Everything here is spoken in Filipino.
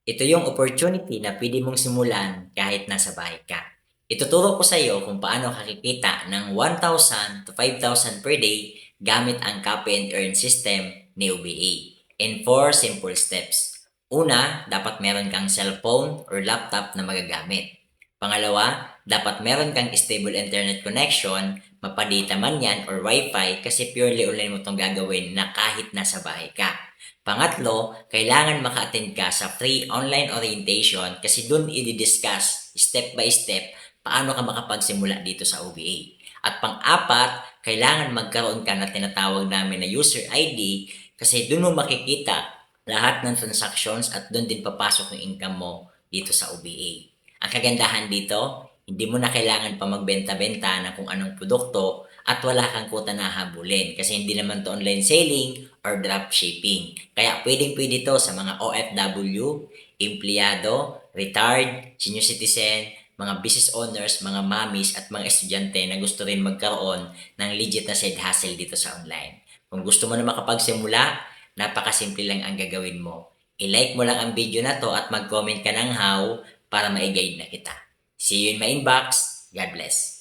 Ito yung opportunity na pwede mong simulan kahit nasa bahay ka. Ituturo ko sa iyo kung paano kakikita ng 1,000 to 5,000 per day gamit ang copy and earn system ni OBA in 4 simple steps. Una, dapat meron kang cellphone or laptop na magagamit. Pangalawa, dapat meron kang stable internet connection, mapadata man yan or wifi kasi purely online mo itong gagawin na kahit nasa bahay ka. Pangatlo, kailangan maka-attend ka sa free online orientation kasi dun i-discuss step by step paano ka makapagsimula dito sa OBA. At pang-apat, kailangan magkaroon ka na tinatawag namin na user ID kasi dun mo makikita lahat ng transactions at dun din papasok yung income mo dito sa OBA. Ang kagandahan dito, hindi mo na kailangan pa magbenta-benta ng kung anong produkto at wala kang kuta na habulin kasi hindi naman to online selling or dropshipping. Kaya pwedeng-pwede to sa mga OFW, empleyado, retired, senior citizen, mga business owners, mga mommies at mga estudyante na gusto rin magkaroon ng legit na side hustle dito sa online. Kung gusto mo na makapagsimula, napakasimple lang ang gagawin mo. I-like mo lang ang video na to at mag-comment ka ng how para ma-guide na kita. See you in my inbox. God bless.